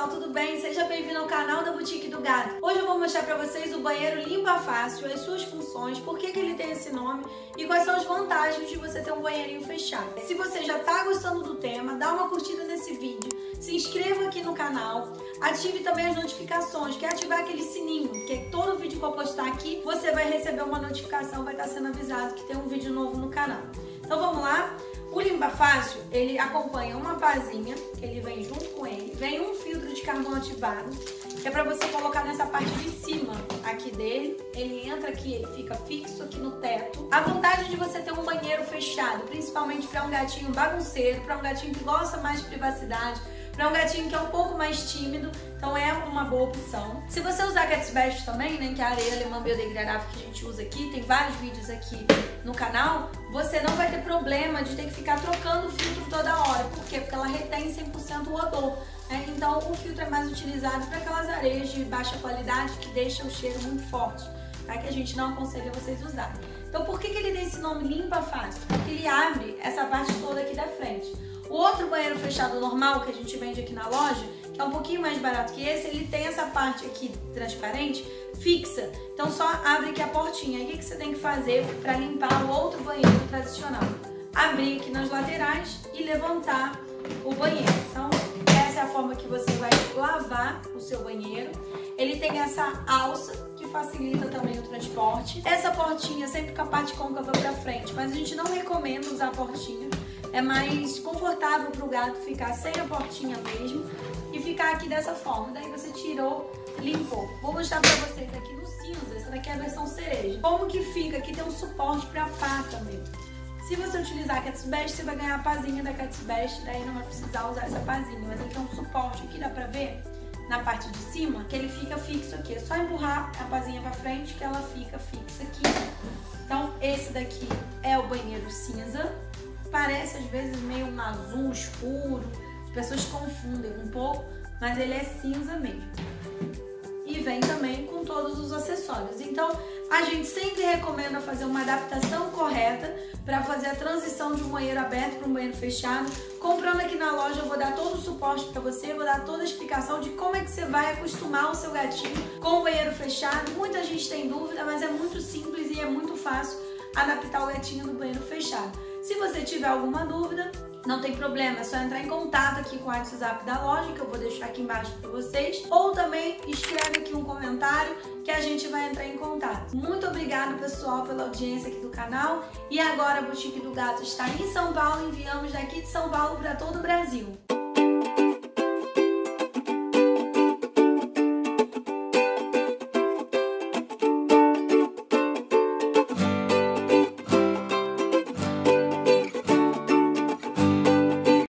pessoal, tudo bem? Seja bem-vindo ao canal da Boutique do Gato. Hoje eu vou mostrar pra vocês o banheiro Limpa Fácil, as suas funções, por que ele tem esse nome e quais são as vantagens de você ter um banheirinho fechado. Se você já tá gostando do tema, dá uma curtida nesse vídeo, se inscreva aqui no canal, ative também as notificações, que é ativar aquele sininho, que todo vídeo que eu postar aqui, você vai receber uma notificação, vai estar sendo avisado que tem um vídeo novo no canal. Então vamos lá? O Limpa Fácil, ele acompanha uma pazinha, que ele vem junto com ele, vem um filtro de carvão ativado, que é para você colocar nessa parte de cima aqui dele. Ele entra aqui, ele fica fixo aqui no teto. A vantagem de você ter um banheiro fechado, principalmente para um gatinho bagunceiro, para um gatinho que gosta mais de privacidade, para um gatinho que é um pouco mais tímido, então é uma boa opção. Se você usar Cats Best também, né, que é a areia alemã biodegradável que a gente usa aqui, tem vários vídeos aqui no canal, você não vai ter problema de ter que ficar trocando o filtro toda hora. Por quê? Porque ela retém 100% o odor, né? Então o filtro é mais utilizado para aquelas areias de baixa qualidade que deixam o cheiro muito forte, tá? Que a gente não aconselha vocês usarem. Então por que ele tem esse nome Limpa Fácil? Porque ele abre essa parte toda aqui da frente. O outro banheiro fechado normal que a gente vende aqui na loja, que é um pouquinho mais barato que esse, ele tem essa parte aqui transparente fixa. Então só abre aqui a portinha. Aí o que você tem que fazer para limpar o outro banheiro tradicional? Abrir aqui nas laterais e levantar o banheiro. Então essa é a forma que você vai lavar o seu banheiro. Ele tem essa alça que facilita também o transporte. Essa portinha sempre com a parte côncava para frente, mas a gente não recomenda usar a portinha. É mais confortável para o gato ficar sem a portinha mesmo e ficar aqui dessa forma. Daí você tirou, limpou. Vou mostrar para vocês aqui no cinza. Essa daqui é a versão cereja. Como que fica? Aqui tem um suporte para pá também. Se você utilizar a Cats Best, você vai ganhar a pazinha da Cats Best. Daí não vai precisar usar essa pazinha. Mas ele tem um suporte aqui, dá pra ver na parte de cima, que ele fica fixo aqui. É só empurrar a pazinha pra frente que ela fica fixa aqui. Então esse daqui é o banheiro cinza. Parece às vezes meio um azul escuro, as pessoas confundem um pouco, mas ele é cinza mesmo. E vem também com todos os acessórios. Então a gente sempre recomenda fazer uma adaptação correta para fazer a transição de um banheiro aberto para um banheiro fechado. Comprando aqui na loja eu vou dar todo o suporte para você, vou dar toda a explicação de como é que você vai acostumar o seu gatinho com o banheiro fechado. Muita gente tem dúvida, mas é muito simples e é muito fácil adaptar o gatinho no banheiro fechado. Se você tiver alguma dúvida, não tem problema, é só entrar em contato aqui com o WhatsApp da loja, que eu vou deixar aqui embaixo para vocês, ou também escreve aqui um comentário que a gente vai entrar em contato. Muito obrigada, pessoal, pela audiência aqui do canal. E agora a Boutique do Gato está em São Paulo, enviamos daqui de São Paulo para todo o Brasil.